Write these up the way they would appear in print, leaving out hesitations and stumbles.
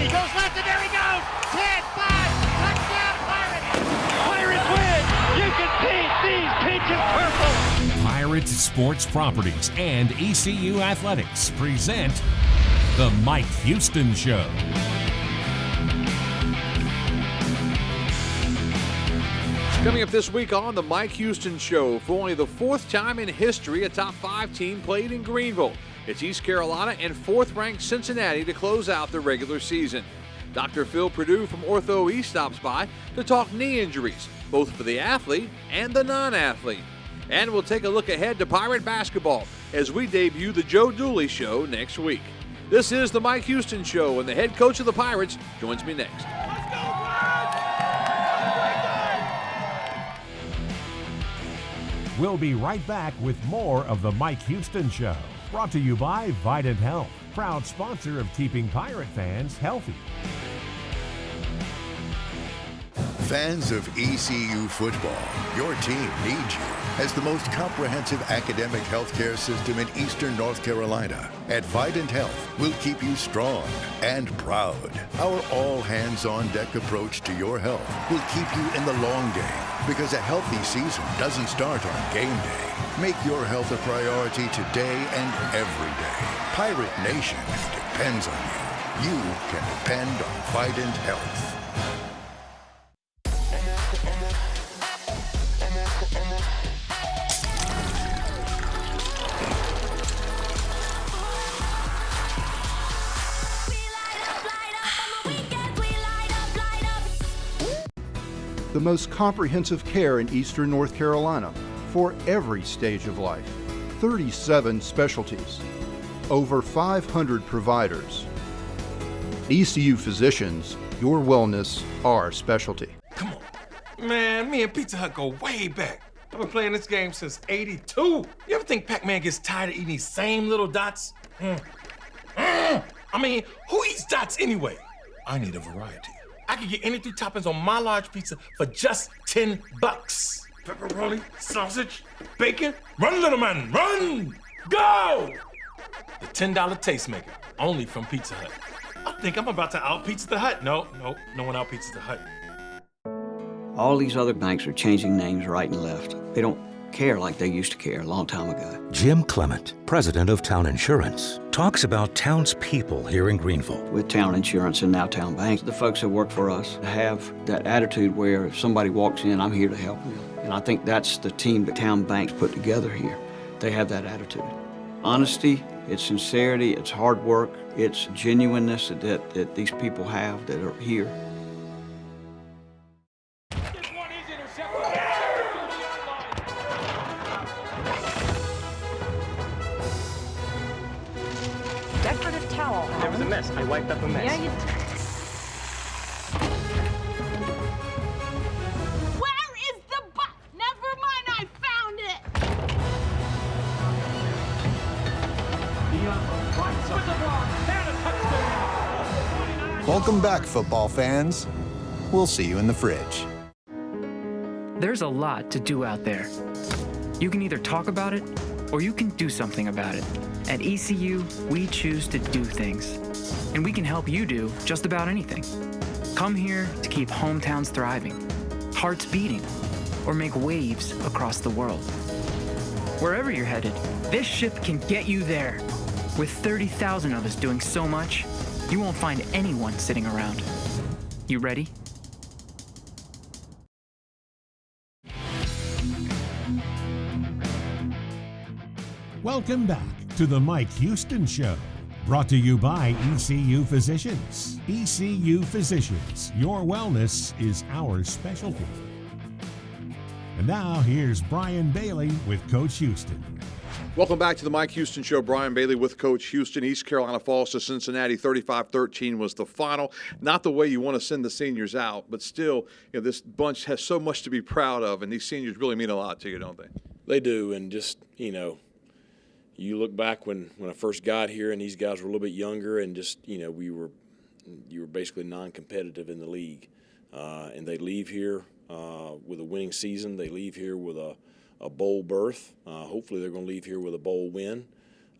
And he goes left, and there he goes. 10, 5, touchdown Pirates. Pirates win. You can paint these peaches purple. Pirates Sports Properties and ECU Athletics present The Mike Houston Show. Coming up this week on The Mike Houston Show, for only the fourth time in history, a top 5 team played in Greenville. It's East Carolina and fourth-ranked Cincinnati to close out the regular season. Dr. Phil Perdue from Ortho East stops by to talk knee injuries, both for the athlete and the non-athlete. And we'll take a look ahead to Pirate basketball as we debut the Joe Dooley Show next week. This is The Mike Houston Show, and the head coach of the Pirates joins me next. We'll be right back with more of The Mike Houston Show, brought to you by Vidant Health, proud sponsor of keeping Pirate fans healthy. Fans of ECU football, your team needs you as the most comprehensive academic healthcare system in Eastern North Carolina. At Vidant Health, we'll keep you strong and proud. Our all-hands-on-deck approach to your health will keep you in the long game, because a healthy season doesn't start on game day. Make your health a priority today and every day. Pirate Nation depends on you. You can depend on Vidant Health. The most comprehensive care in Eastern North Carolina for every stage of life. 37 specialties. Over 500 providers. ECU Physicians, your wellness, our specialty. Come on. Man, me and Pizza Hut go way back. I've been playing this game since '82. You ever think Pac-Man gets tired of eating these same little dots? I mean, who eats dots anyway? I need a variety. I can get any 3 toppings on my large pizza for just $10. Pepperoni, sausage, bacon. Run, little man, run! Go! The $10 tastemaker, only from Pizza Hut. I think I'm about to out-pizza the Hut. No one out-pizzas the Hut. All these other banks are changing names right and left. They don't care like they used to care a long time ago. Jim Clement, president of Town Insurance, talks about townspeople here in Greenville. With Town Insurance and now Town Bank, the folks that work for us have that attitude where if somebody walks in, I'm here to help them. And I think that's the team that Town Bank's put together here. They have that attitude. Honesty, it's sincerity, it's hard work, it's genuineness that these people have that are here. Decorative towel. There was a mess. I wiped up a mess. Yeah, you... Where is the box? Never mind, I found it. Welcome back, football fans. We'll see you in the fridge. There's a lot to do out there. You can either talk about it or you can do something about it. At ECU, we choose to do things. And we can help you do just about anything. Come here to keep hometowns thriving, hearts beating, or make waves across the world. Wherever you're headed, this ship can get you there. With 30,000 of us doing so much, you won't find anyone sitting around. You ready? Welcome back to The Mike Houston Show, brought to you by ECU Physicians. ECU Physicians, your wellness is our specialty. And now here's Brian Bailey with Coach Houston. Welcome back to the Mike Houston Show. Brian Bailey with Coach Houston. East Carolina falls to Cincinnati. 35-13 was the final. Not the way you want to send the seniors out, but still, this bunch has so much to be proud of, and these seniors really mean a lot to you, don't they? They do, and just, you look back when I first got here and these guys were a little bit younger and just, you were basically non-competitive in the league. And they leave here with a winning season. They leave here with a bowl berth. Hopefully they're going to leave here with a bowl win.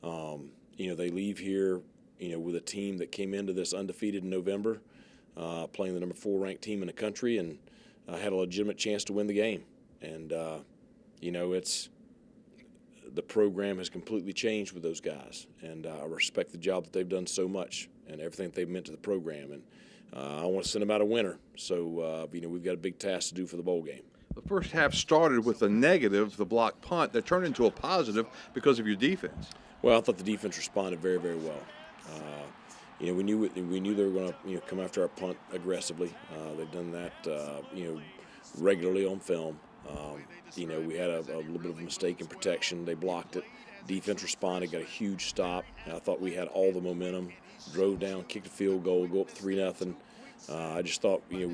They leave here, with a team that came into this undefeated in November, playing the number 4 ranked team in the country, and had a legitimate chance to win the game. And, the program has completely changed with those guys, and I respect the job that they've done so much and everything that they've meant to the program. And I want to send them out a winner. So, we've got a big task to do for the bowl game. The first half started with a negative, the block punt, that turned into a positive because of your defense. Well, I thought the defense responded very, very well. We knew they were going to come after our punt aggressively. They've done that regularly on film. We had a little bit of a mistake in protection. They blocked it. Defense responded, got a huge stop. And I thought we had all the momentum. Drove down, kicked a field goal, go up 3-0. I just thought, we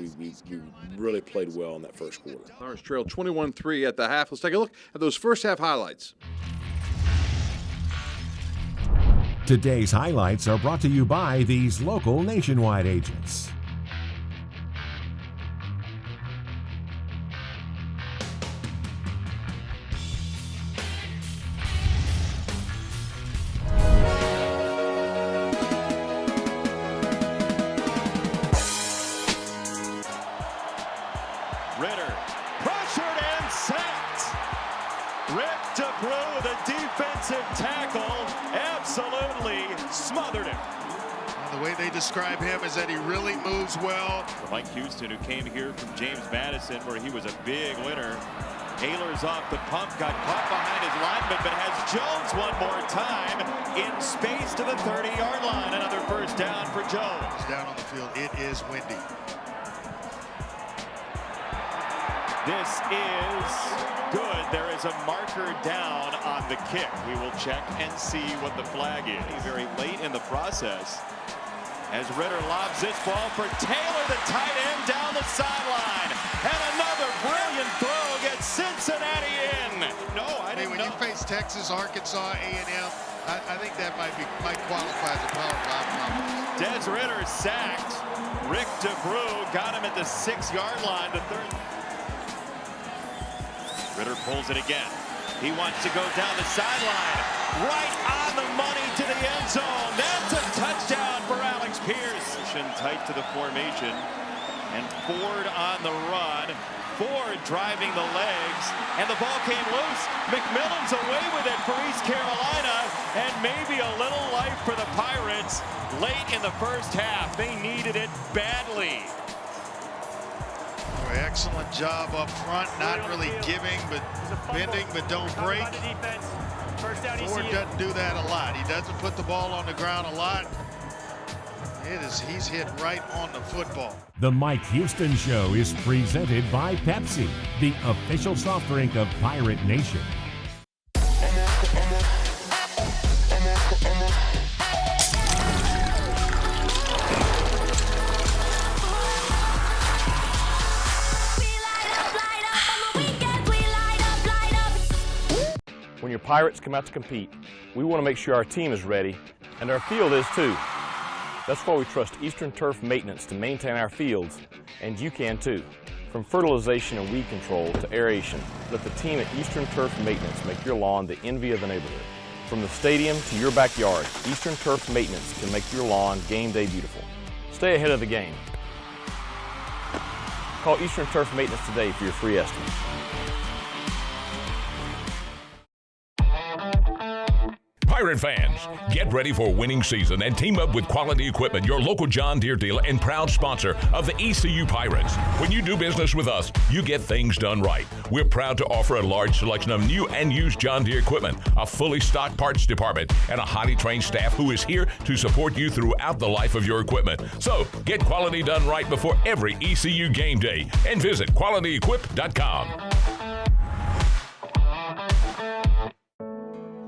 really played well in that first quarter. Ours trailed 21-3 at the half. Let's take a look at those first half highlights. Today's highlights are brought to you by these local Nationwide agents. Ritter, pressured and sacked. Rick DeBrew, the defensive tackle, absolutely smothered him. The way they describe him is that he really moves well. Mike Houston, who came here from James Madison, where he was a big winner. Ahlers off the pump, got caught behind his lineman, but has Jones one more time in space to the 30-yard line. Another first down for Jones. Down on the field, it is windy. This is good. There is a marker down on the kick. We will check and see what the flag is. Very late in the process as Ritter lobs this ball for Taylor, the tight end, down the sideline. And another brilliant throw gets Cincinnati in. When you face Texas, Arkansas, A&M, I think that might qualify as a Power 5 conference. Des Ritter sacked. Rick DeBrew got him at the 6-yard line. The third. Ritter pulls it again. He wants to go down the sideline. Right on the money to the end zone. That's a touchdown for Alex Pierce. Tight to the formation. And Ford on the run. Ford driving the legs. And the ball came loose. McMillan's away with it for East Carolina. And maybe a little life for the Pirates late in the first half. They needed it badly. Excellent job up front, not really giving, but bending, but don't break. Ford doesn't do that a lot. He doesn't put the ball on the ground a lot. He's hit right on the football. The Mike Houston Show is presented by Pepsi, the official soft drink of Pirate Nation. When your Pirates come out to compete, we want to make sure our team is ready, and our field is too. That's why we trust Eastern Turf Maintenance to maintain our fields, and you can too. From fertilization and weed control to aeration, let the team at Eastern Turf Maintenance make your lawn the envy of the neighborhood. From the stadium to your backyard, Eastern Turf Maintenance can make your lawn game day beautiful. Stay ahead of the game. Call Eastern Turf Maintenance today for your free estimate. Pirate fans, get ready for a winning season and team up with Quality Equipment, your local John Deere dealer and proud sponsor of the ECU Pirates. When you do business with us, you get things done right. We're proud to offer a large selection of new and used John Deere equipment, a fully stocked parts department, and a highly trained staff who is here to support you throughout the life of your equipment. So, get quality done right before every ECU game day and visit QualityEquip.com.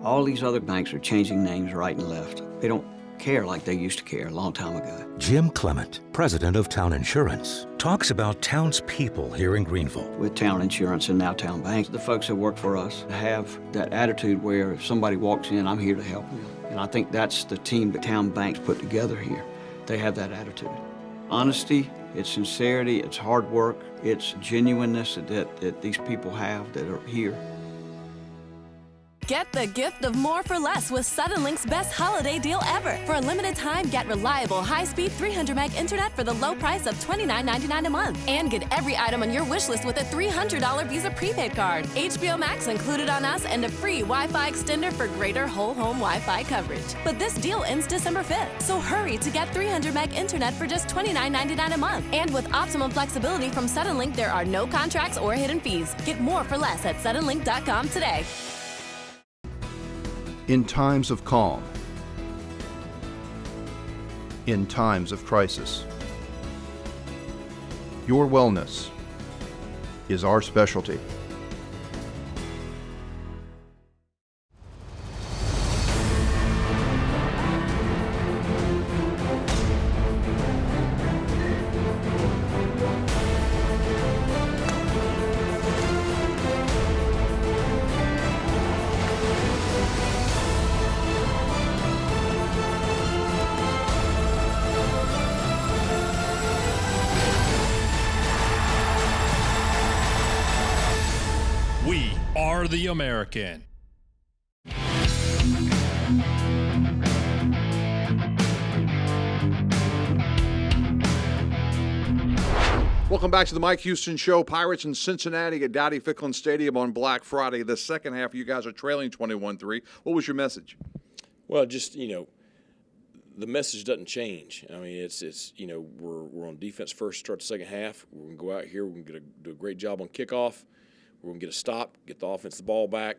All these other banks are changing names right and left. They don't care like they used to care a long time ago. Jim Clement, president of Town Insurance, talks about Town's people here in Greenville. With Town Insurance and now Town Bank, the folks that work for us have that attitude where if somebody walks in, I'm here to help them. And I think that's the team that Town Bank's put together here. They have that attitude. Honesty, it's sincerity, it's hard work, it's genuineness that these people have that are here. Get the gift of more for less with Suddenlink's best holiday deal ever. For a limited time, get reliable, high-speed 300 meg internet for the low price of $29.99 a month. And get every item on your wish list with a $300 Visa prepaid card. HBO Max included on us and a free Wi-Fi extender for greater whole home Wi-Fi coverage. But this deal ends December 5th. So hurry to get 300 meg internet for just $29.99 a month. And with optimum flexibility from Suddenlink, there are no contracts or hidden fees. Get more for less at suddenlink.com today. In times of calm, in times of crisis, your wellness is our specialty. We are the American. Welcome back to the Mike Houston Show. Pirates in Cincinnati at Dowdy-Ficklin Stadium on Black Friday. The second half, you guys are trailing 21-3. What was your message? Well, just, the message doesn't change. I mean, it's we're on defense first, start the second half. We're going to go out here. We're going to do a great job on kickoff. We're going to get a stop, get the offense the ball back,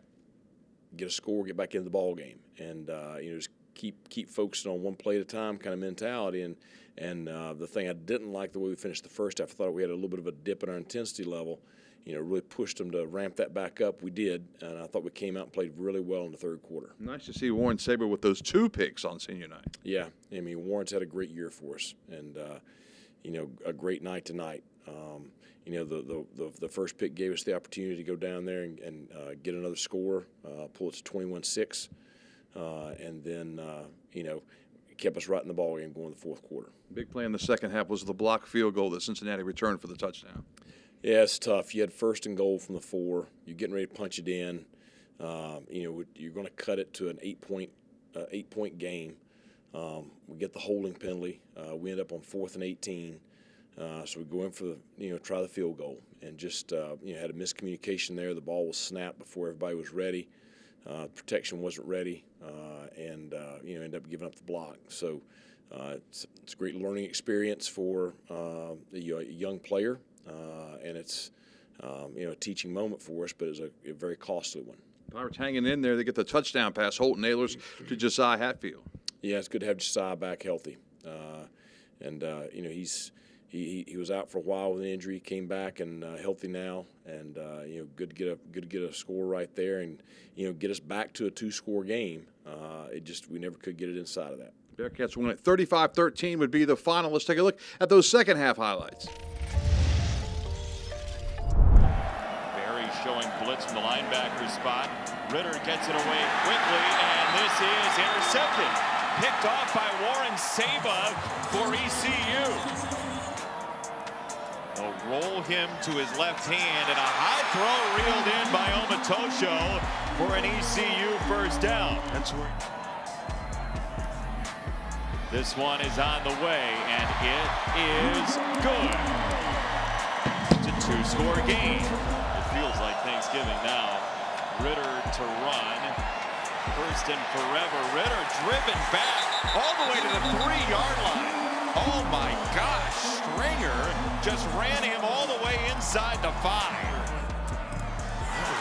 get a score, get back into the ball game. And, just keep focusing on one play at a time kind of mentality. And the thing I didn't like the way we finished the first half, I thought we had a little bit of a dip in our intensity level. Really pushed them to ramp that back up. We did, and I thought we came out and played really well in the third quarter. Nice to see Warren Saber with those 2 picks on senior night. Yeah, I mean, Warren's had a great year for us, and, a great night tonight. The first pick gave us the opportunity to go down there and get another score, pull it to 21-6, and then, kept us right in the ball game going to the fourth quarter. Big play in the second half was the blocked field goal that Cincinnati returned for the touchdown. Yeah, it's tough. You had first and goal from the 4. You're getting ready to punch it in. You're going to cut it to an 8-point game. We get the holding penalty. We end up on 4th and 18. So we go in for try the field goal, and just had a miscommunication there. The ball was snapped before everybody was ready. Protection wasn't ready, and ended up giving up the block. So it's a great learning experience for a young player, and it's a teaching moment for us, but it's a very costly one. Pirates hanging in there. They get the touchdown pass, Holton Ahlers to Josiah Hatfield. Yeah, it's good to have Josiah back healthy, He was out for a while with an injury, came back and healthy now, and good to get a score right there, and get us back to a 2-score game. We never could get it inside of that. Bearcats win it 35-13 would be the final. Let's take a look at those second half highlights. Barry showing blitz from the linebacker spot. Ritter gets it away quickly, and this is intercepted, picked off by Warren Saber for ECU. They'll roll him to his left hand, and a high throw reeled in by Omatosho for an ECU first down. That's where this one is on the way, and it is good. It's a 2-score game. It feels like Thanksgiving now. Ritter to run. First and forever. Ritter driven back all the way to the 3-yard line. Oh my gosh, Stringer just ran him all the way inside the 5.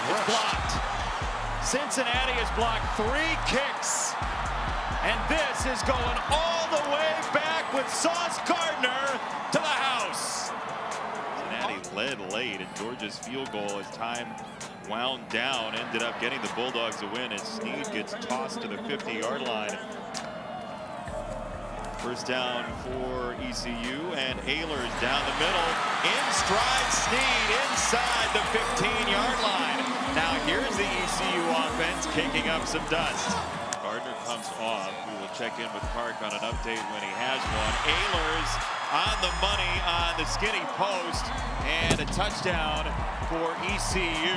It's blocked. Cincinnati has blocked 3 kicks. And this is going all the way back with Sauce Gardner to the house. Cincinnati led late, and Georgia's field goal as time wound down ended up getting the Bulldogs a win as Snead gets tossed to the 50-yard line. First down for ECU, and Ahlers down the middle. In stride, Snead inside the 15-yard line. Now here's the ECU offense kicking up some dust. Gardner comes off. We will check in with Park on an update when he has one. Ahlers on the money on the skinny post, and a touchdown for ECU.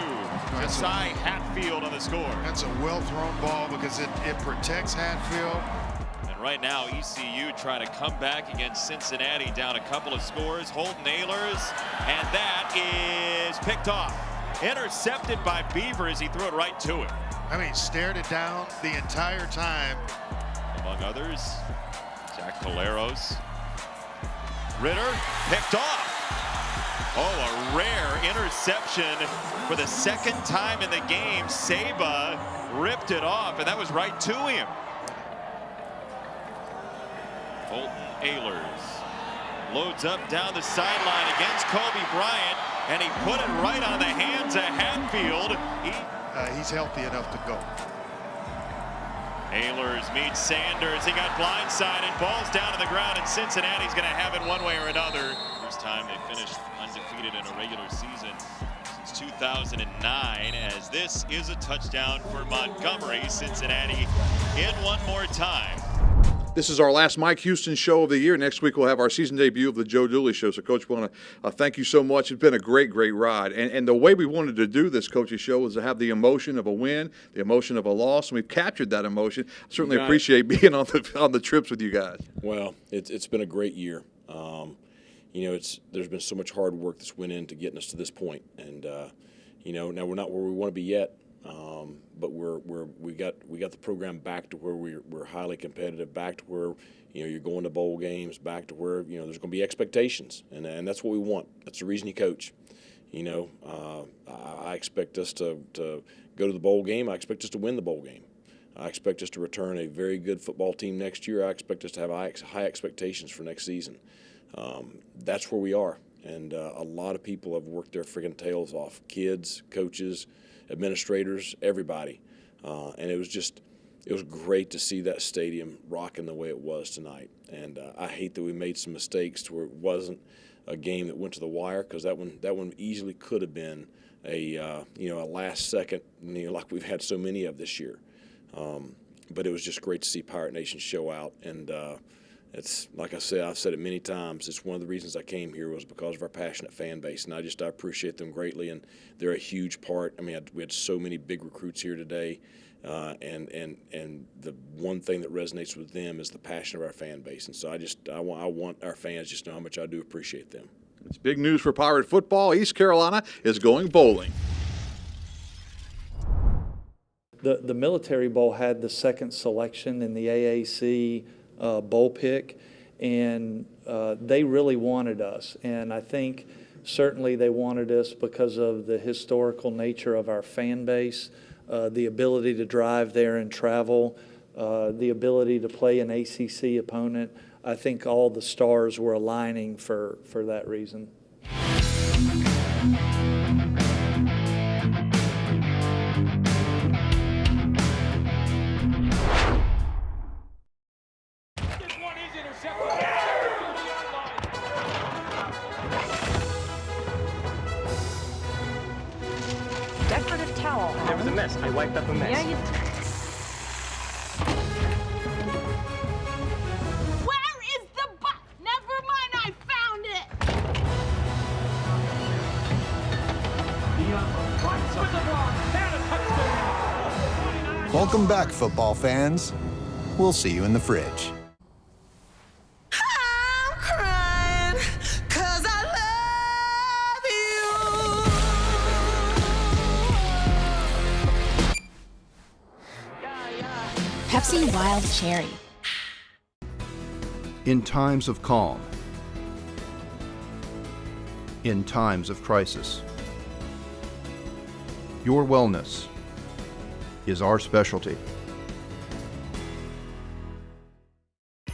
Josiah Hatfield on the score. That's a well-thrown ball because it protects Hatfield. And right now, ECU trying to come back against Cincinnati, down a couple of scores. Holton Ahlers, and that is picked off. Intercepted by Beaver as he threw it right to him. I mean, stared it down the entire time. Among others, Zach Collaros. Ritter picked off. Oh, a rare interception for the second time in the game. Saba ripped it off, and that was right to him. Holton Ahlers loads up down the sideline against Kobe Bryant, and he put it right on the hands of Hatfield. He's healthy enough to go. Ahlers meets Sanders. He got blindsided. Ball's down to the ground, and Cincinnati's going to have it one way or another. First time they finished undefeated in a regular season since 2009, as this is a touchdown for Montgomery. Cincinnati in one more time. This is our last Mike Houston show of the year. Next week we'll have our season debut of the Joe Dooley Show. So, Coach, we want to thank you so much. It's been a great, great ride. And the way we wanted to do this Coach's show was to have the emotion of a win, the emotion of a loss, and we've captured that emotion. I certainly appreciate being on the trips with you guys. Well, it's been a great year. You know, there's been so much hard work that's went into getting us to this point, and you know, now we're not where we want to be yet. But we got the program back to where we're highly competitive, back to where, you know, you're going to bowl games, back to where, you know, there's going to be expectations, and that's what we want. That's the reason you coach. You know, I expect us to go to the bowl game. I expect us to win the bowl game. I expect us to return a very good football team next year. I expect us to have high expectations for next season. That's where we are, and a lot of people have worked their freaking tails off. Kids, coaches, administrators, everybody, and it was great to see that stadium rocking the way it was tonight. And I hate that we made some mistakes to where it wasn't a game that went to the wire, because that one easily could have been a last second, you know, like we've had so many of this year. But it was just great to see Pirate Nation show out, and it's like I said, I've said it many times, it's one of the reasons I came here was because of our passionate fan base, and I appreciate them greatly, and they're a huge part. I mean, we had so many big recruits here today, and the one thing that resonates with them is the passion of our fan base, and so I want our fans just to know how much I do appreciate them. It's big news for Pirate football. East Carolina is going bowling. The Military Bowl had the second selection in the AAC bowl pick, and they really wanted us, and I think certainly they wanted us because of the historical nature of our fan base, the ability to drive there and travel, the ability to play an ACC opponent. I think all the stars were aligning for that reason. Decorative towel. There was a mess. I wiped up a mess. Yeah, you Where is the box? Never mind, I found it. Welcome back, football fans. We'll see you in the fridge. Pepsi Wild Cherry. In times of calm, in times of crisis, your wellness is our specialty.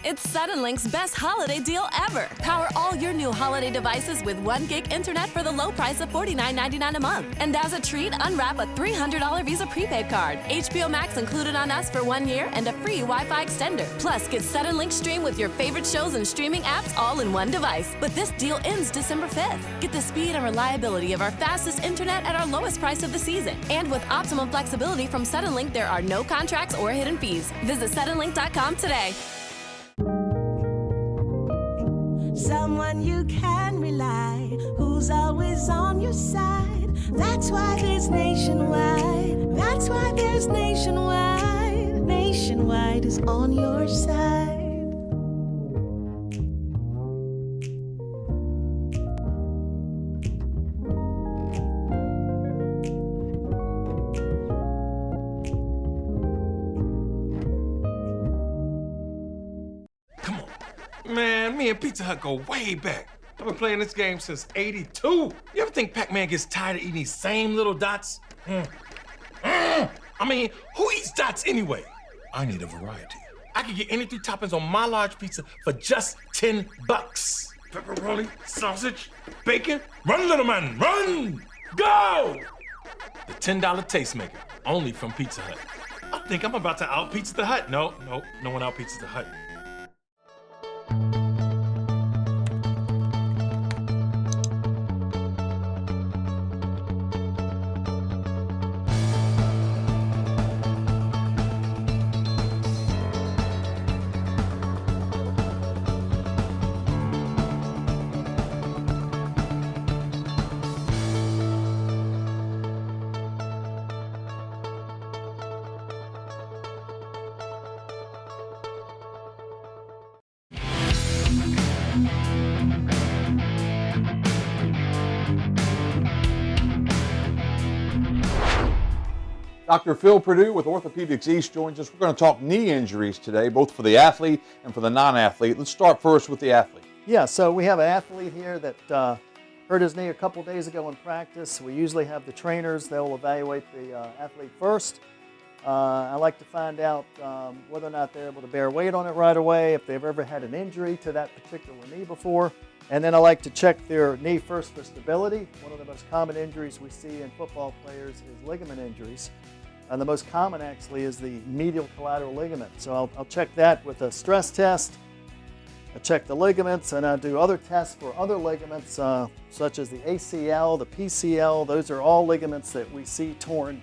It's Suddenlink's best holiday deal ever. Power all your new holiday devices with 1 gig internet for the low price of $49.99 a month. And as a treat, unwrap a $300 Visa prepaid card. HBO Max included on us for 1 year and a free Wi-Fi extender. Plus, get Suddenlink stream with your favorite shows and streaming apps all in one device. But this deal ends December 5th. Get the speed and reliability of our fastest internet at our lowest price of the season. And with optimum flexibility from Suddenlink, there are no contracts or hidden fees. Visit suddenlink.com today. someone you can rely, who's always on your side. That's why there's Nationwide. That's why there's Nationwide. Nationwide is on your side. Man, me and Pizza Hut go way back. I've been playing this game since '82. You ever think Pac-Man gets tired of eating these same little dots? I mean, who eats dots anyway? I need a variety. I can get any 3 toppings on my large pizza for just $10. Pepperoni, sausage, bacon. Run, little man, run! Go! The $10 Tastemaker, only from Pizza Hut. I think I'm about to out-pizza the Hut. No one out-pizzas the Hut. Dr. Phil Perdue with Orthopedics East joins us. We're going to talk knee injuries today, both for the athlete and for the non-athlete. Let's start first with the athlete. Yeah, so we have an athlete here that hurt his knee a couple days ago in practice. We usually have the trainers. They'll evaluate the athlete first. I like to find out whether or not they're able to bear weight on it right away, if they've ever had an injury to that particular knee before. And then I like to check their knee first for stability. One of the most common injuries we see in football players is ligament injuries. And the most common actually is the medial collateral ligament. So I'll check that with a stress test. I check the ligaments, and I do other tests for other ligaments such as the ACL, the PCL. Those are all ligaments that we see torn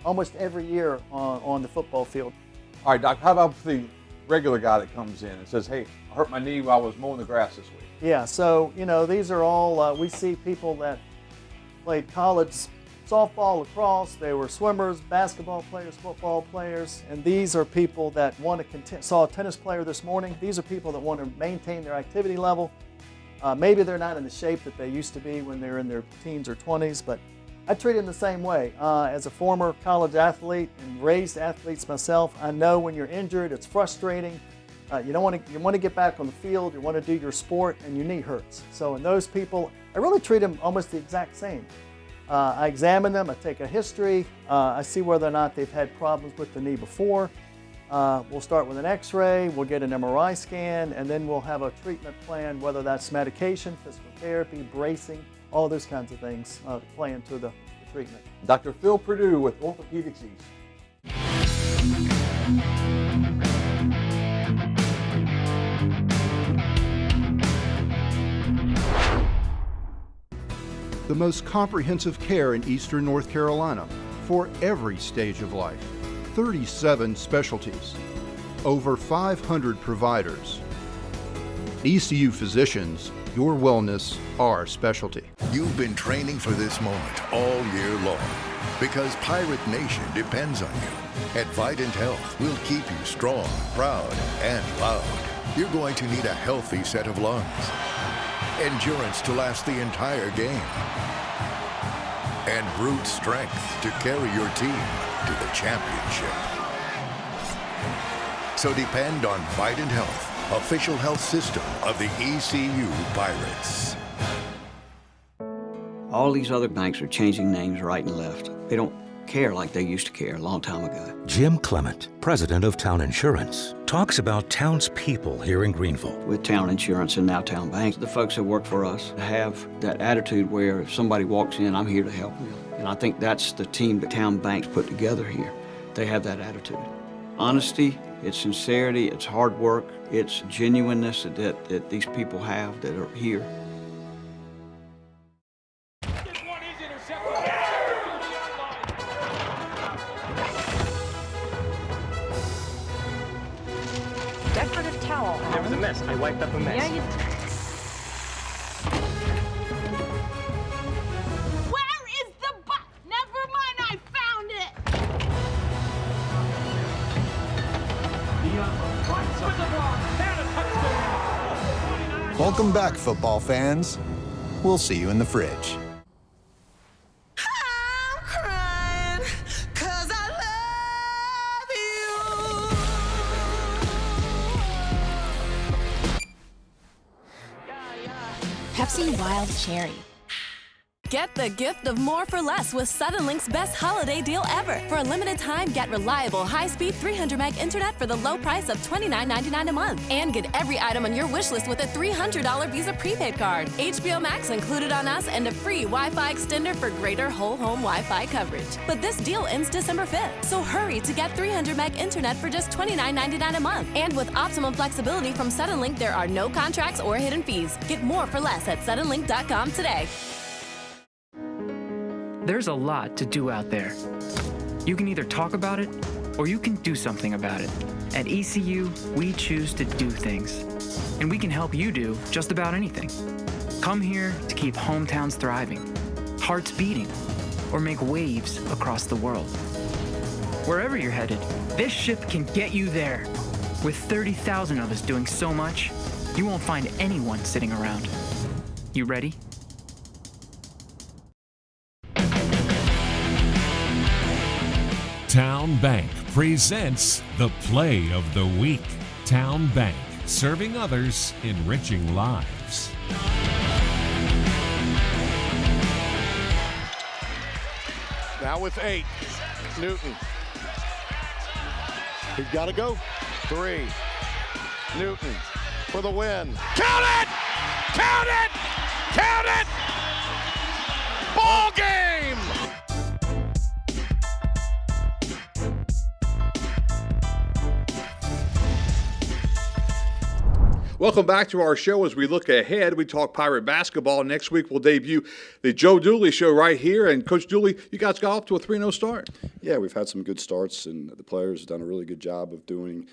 almost every year on the football field. All right, Doc, how about the regular guy that comes in and says, hey, I hurt my knee while I was mowing the grass this week? Yeah, so, these are all, we see people that played college softball, lacrosse, they were swimmers, basketball players, football players, and these are people that want to saw a tennis player this morning. These are people that want to maintain their activity level. Maybe they're not in the shape that they used to be when they're in their teens or 20s, but I treat them the same way. As a former college athlete and raised athletes myself, I know when you're injured, it's frustrating. You want to get back on the field, you want to do your sport, and your knee hurts. So in those people, I really treat them almost the exact same. I examine them, I take a history, I see whether or not they've had problems with the knee before. We'll start with an x-ray, we'll get an MRI scan, and then we'll have a treatment plan, whether that's medication, physical therapy, bracing, all those kinds of things play into the treatment. Dr. Phil Perdue with Orthopedics East. The most comprehensive care in Eastern North Carolina for every stage of life. 37 specialties, over 500 providers. ECU Physicians, your wellness, our specialty. You've been training for this moment all year long because Pirate Nation depends on you. At Vidant Health, we'll keep you strong, proud, and loud. You're going to need a healthy set of lungs, endurance to last the entire game, and brute strength to carry your team to the championship. So depend on Vidant Health, official health system of the ECU Pirates. All these other banks are changing names right and left. They don't care like they used to care a long time ago. Jim Clement, president of Town Insurance, talks about Town's people here in Greenville. With Town Insurance and now Town Bank, the folks that work for us have that attitude where if somebody walks in, I'm here to help them. And I think that's the team that Town Bank's put together here. They have that attitude. Honesty, it's sincerity, it's hard work, it's genuineness that these people have that are here. Decorative towel. There was a mess. I wiped up a mess. Yeah, you Welcome back, football fans. We'll see you in the fridge. Pepsi Wild Cherry. Get the gift of more for less with Suddenlink's best holiday deal ever. For a limited time, get reliable, high-speed 300 meg internet for the low price of $29.99 a month. And get every item on your wish list with a $300 Visa prepaid card. HBO Max included on us and a free Wi-Fi extender for greater whole home Wi-Fi coverage. But this deal ends December 5th, so hurry to get 300 meg internet for just $29.99 a month. And with optimum flexibility from Suddenlink, there are no contracts or hidden fees. Get more for less at suddenlink.com today. There's a lot to do out there. You can either talk about it or you can do something about it. At ECU, we choose to do things. And we can help you do just about anything. Come here to keep hometowns thriving, hearts beating, or make waves across the world. Wherever you're headed, this ship can get you there. With 30,000 of us doing so much, you won't find anyone sitting around. You ready? Town Bank presents the Play of the Week. Town Bank, serving others, enriching lives. Now with 8, Newton. He's got to go. 3, Newton for the win. Count it! Count it! Count it! Ball game! Welcome back to our show. As we look ahead, we talk Pirate basketball. Next week, we'll debut the Joe Dooley Show right here. And Coach Dooley, you guys got off to a 3-0 start. Yeah, we've had some good starts, and the players have done a really good job of doing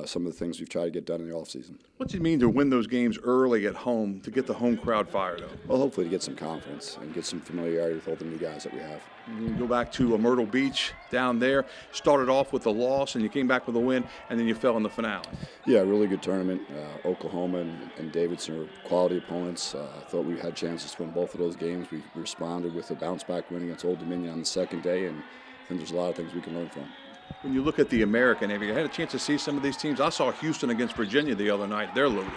some of the things we've tried to get done in the offseason. What's it mean to win those games early at home to get the home crowd fired up? Well, hopefully to get some confidence and get some familiarity with all the new guys that we have. You go back to Myrtle Beach down there, started off with a loss, and you came back with a win, and then you fell in the finale. Yeah, really good tournament. Oklahoma and Davidson are quality opponents. I thought we had chances to win both of those games. We responded with a bounce-back win against Old Dominion on the second day, and I think there's a lot of things we can learn from. When you look at the American, have you had a chance to see some of these teams? I saw Houston against Virginia the other night. They're loaded.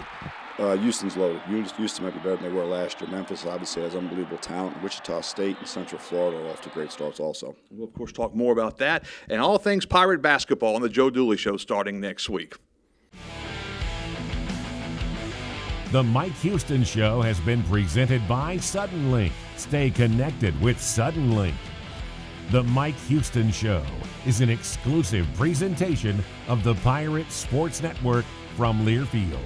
Houston's loaded. Houston might be better than they were last year. Memphis obviously has unbelievable talent. Wichita State and Central Florida are off to great starts also. We'll, of course, talk more about that and all things Pirate basketball on the Joe Dooley Show starting next week. The Mike Houston Show has been presented by Suddenlink. Stay connected with Suddenlink. The Mike Houston Show is an exclusive presentation of the Pirate Sports Network from Learfield.